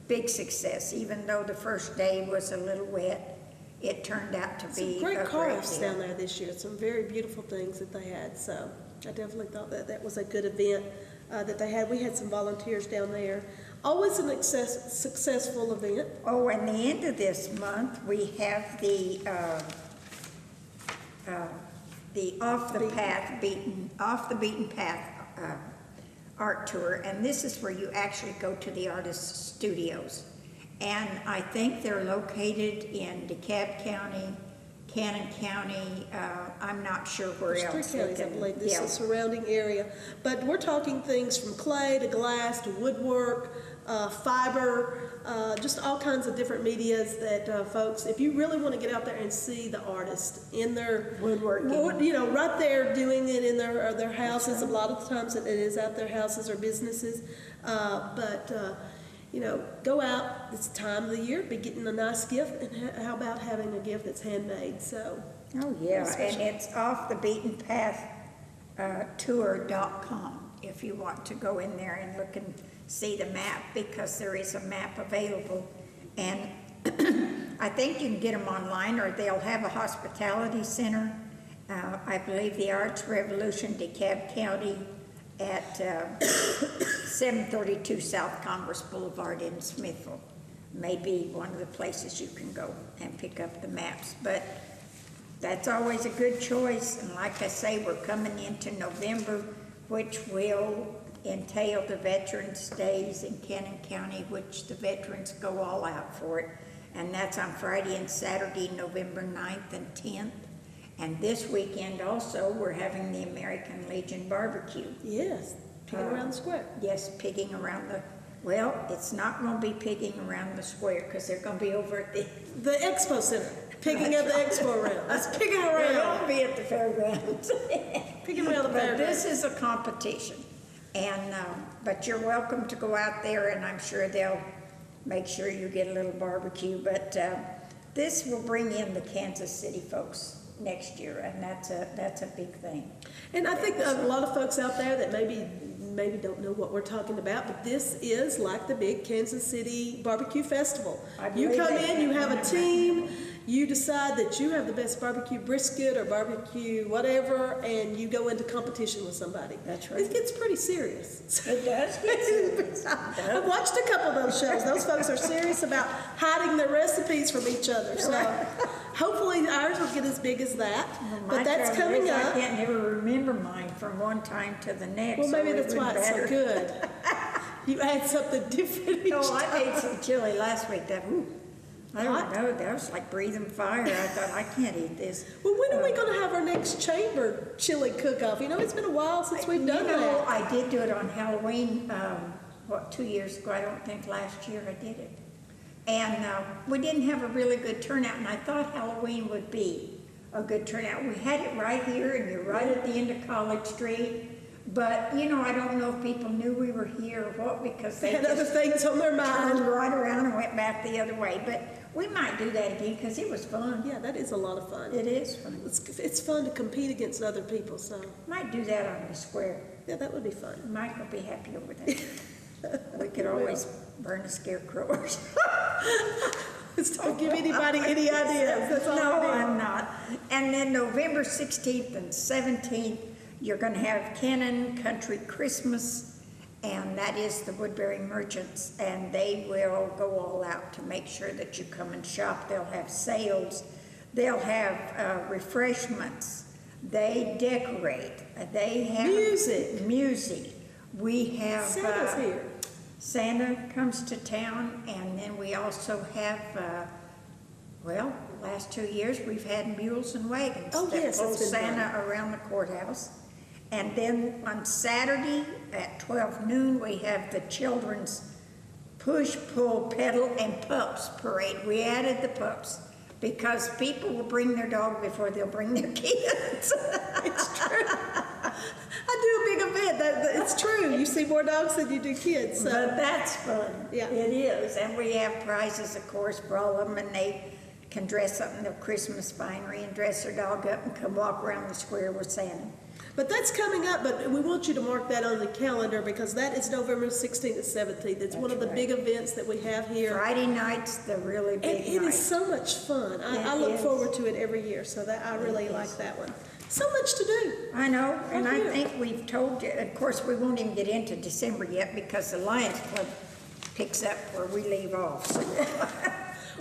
Big success, even though the first day was a little wet. It turned out to be Some great a crafts deal. down there this year, some very beautiful things that they had, so I definitely thought that was a good event that they had. We had some volunteers down there. Always an successful event. Oh, and the end of this month, we have the off the beaten path art tour, and this is where you actually go to the artist's studios. And I think they're located in DeKalb County, Cannon County, I'm not sure where There's else. 3 counties, I believe, this Yeah. is surrounding area. But we're talking things from clay to glass to woodwork, fiber, just all kinds of different medias that folks, if you really want to get out there and see the artist in their Woodworking. you know, right there doing it in their houses. A lot of times it is at their houses or businesses. You know, go out, it's the time of the year, be getting a nice gift, and how about having a gift that's handmade, so. Oh, yeah, and it's offthebeatenpath tour.com if you want to go in there and look and see the map, because there is a map available. And I think you can get them online, or they'll have a hospitality center. I believe the Arts Revolution, DeKalb County, at 732 South Congress Boulevard in Smithville. May be one of the places you can go and pick up the maps. But that's always a good choice. And like I say, we're coming into November, which will entail the Veterans Days in Cannon County, which the veterans go all out for it. And that's on Friday and Saturday, November 9th and 10th. And this weekend also, we're having the American Legion barbecue. Yes, pigging around the square. Yes, pigging around well, it's not going to be pigging around the square because they're going to be over at the The expo center, picking up the expo around. That's picking They around. won't be at the fairgrounds. Picking around the But fairground. this is a competition. And, but you're welcome to go out there, and I'm sure they'll make sure you get a little barbecue. But this will bring in the Kansas City folks next year, and that's a big thing. And I think a lot of folks out there that maybe don't know what we're talking about, but this is like the big Kansas City Barbecue Festival. You believe come that. in, you have a team, you decide that you have the best barbecue brisket or barbecue whatever, and you go into competition with somebody. That's right. It gets pretty serious. It does get serious. I've watched a couple of those shows. Those folks are serious about hiding their recipes from each other. So hopefully ours will get as big as that. But that's coming I up. can't never remember mine from one time to the next. Well, maybe so that's why it's so better. good. You add something different each No, time. I made some chili last week. I don't know, that was like breathing fire. I thought, I can't eat this. Well, when are we going to have our next chamber chili cook-off? You know, it's been a while since we've done that. I did do it on Halloween, 2 years ago? I don't think last year I did it. And we didn't have a really good turnout, and I thought Halloween would be a good turnout. We had it right here, and you're right at the end of College Street. But, you know, I don't know if people knew we were here or what, because They they had other just things on their turned mind. right around and went back the other way. But we might do that again, because it was fun. Yeah, that is a lot of fun. It is fun. It's fun to compete against other people, so. Might do that on the square. Yeah, that would be fun. Mike will be happy over there. We could always burn a scarecrow or something. Just don't give anybody any ideas. That's all No, I need. I'm not. And then November 16th and 17th, you're going to have Cannon Country Christmas, and that is the Woodbury Merchants, and they will go all out to make sure that you come and shop. They'll have sales. They'll have refreshments. They decorate. They have music. We have Santa's here. Santa comes to town, and then we also have, well, last 2 years, we've had mules and wagons Oh, that yes, pull that's been Santa around the courthouse. And then on Saturday at 12 noon, we have the children's push, pull, pedal, and pups parade. We added the pups because people will bring their dog before they'll bring their kids. It's true. I do a big event. It's true. You see more dogs than you do kids. So. But that's fun. Yeah. It is. And we have prizes, of course, for all of them, and they can dress up in their Christmas finery and dress their dog up and come walk around the square with Santa. But that's coming up, but we want you to mark that on the calendar because that is November 16th and 17th. It's one of the right. big events that we have here. Friday night's the really And big it night. is so much fun. I It look is. forward to it every year, so that I really It like is. that one. So much to do. I know, and Right I here. think we've told you, of course, we won't even get into December yet because the Lions Club picks up where we leave off. So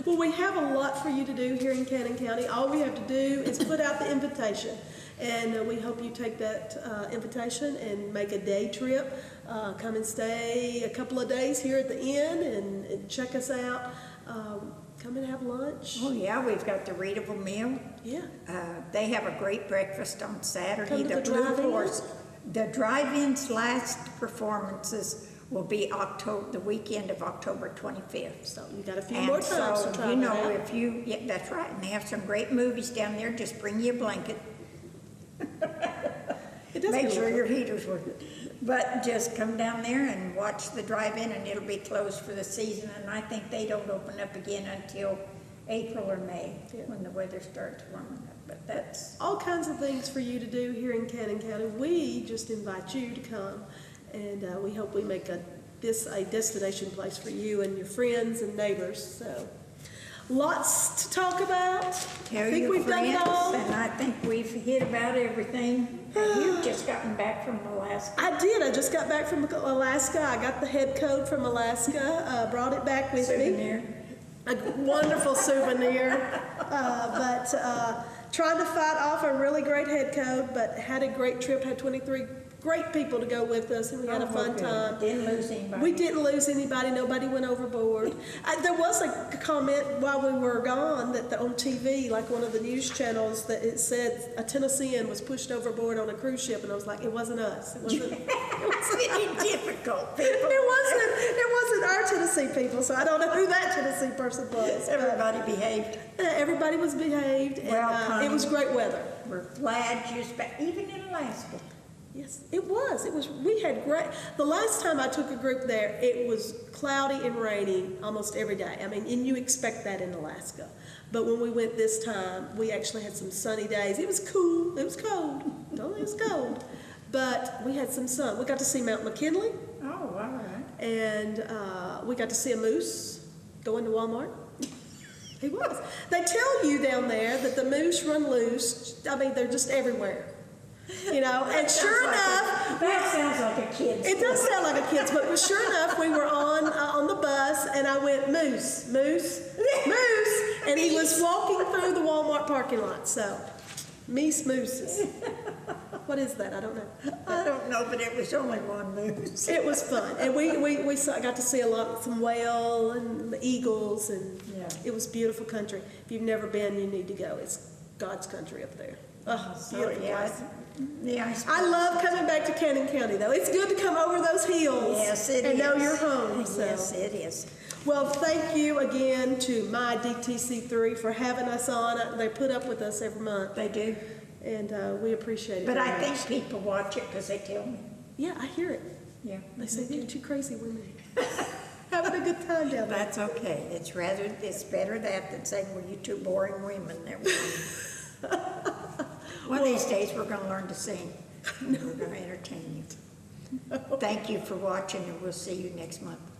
Well, we have a lot for you to do here in Cannon County. All we have to do is put out the invitation. And we hope you take that invitation and make a day trip. Come and stay a couple of days here at the inn and check us out. Come and have lunch. Oh, yeah, we've got the readable meal. Yeah. They have a great breakfast on Saturday. Come to the Blue drive-in. Horse. The drive-in's last performances will be the weekend of October 25th. So you got a few And more times so, to try you know, that out. if you, yeah, that's right, and they have some great movies down there. Just bring you a blanket. It does Make get sure work. your heater's working. But just come down there and watch the drive-in, and it'll be closed for the season. And I think they don't open up again until April or May, Yeah. when the weather starts warming up. But that's, All kinds of things for you to do here in Cannon County. We just invite you to come, and we hope we make this a destination place for you and your friends and neighbors. So, lots to talk about. tell I think your we've done friends, it all. and I think we've hit about everything. And you've just gotten back from Alaska. I did. I just got back from Alaska. I got the head coat from Alaska, brought it back with me. Souvenir. A wonderful souvenir. Trying to fight off a really great head coat, but had a great trip, had 23 great people to go with us, and we had a fun time. Didn't lose anybody. We didn't lose anybody. Nobody went overboard. There was a comment while we were gone that on TV, like one of the news channels, that it said a Tennessean was pushed overboard on a cruise ship, and I was like, it wasn't us. It wasn't. It's difficult, people. It wasn't our Tennessee people, so I don't know who that Tennessee person was. but, Everybody behaved. everybody was behaved, and Well, it was Connie. great weather. We're glad you're back, even in Alaska. Yes, it was. We had great, the last time I took a group there, it was cloudy and rainy almost every day. I mean, and you expect that in Alaska. But when we went this time, we actually had some sunny days. It was cool. It was cold. Don't it was cold. But we had some sun. We got to see Mount McKinley, Oh, all right. and we got to see a moose going to Walmart. He was. They tell you down there that the moose run loose. I mean, they're just everywhere. You know, and sure enough, That sounds like a kid's. it does sound like a kid's, but sure enough, we were on the bus, and I went, moose, moose, moose, and he was walking through the Walmart parking lot. So, mooses. What is that? I don't know. I don't know, but it was only one moose. It was fun, and we got to see some whale and the eagles, and Yeah. it was beautiful country. If you've never been, you need to go. It's God's country up there. Oh, So, beautiful yeah, place. yeah, I love coming back to Cannon County, though. It's good to come over those hills Yes, it is. and know you're home. So. Yes, it is. Well, thank you again to my DTC3 for having us on. They put up with us every month, They do. and we appreciate it. But very I think much. people watch it because they tell me. Yeah, I hear it. Yeah. They say you're two crazy women having a good time down there. That's okay. It's better that than saying, well, you two boring women. One of these days, we're gonna learn to sing. We're gonna entertain you. Thank you for watching, and we'll see you next month.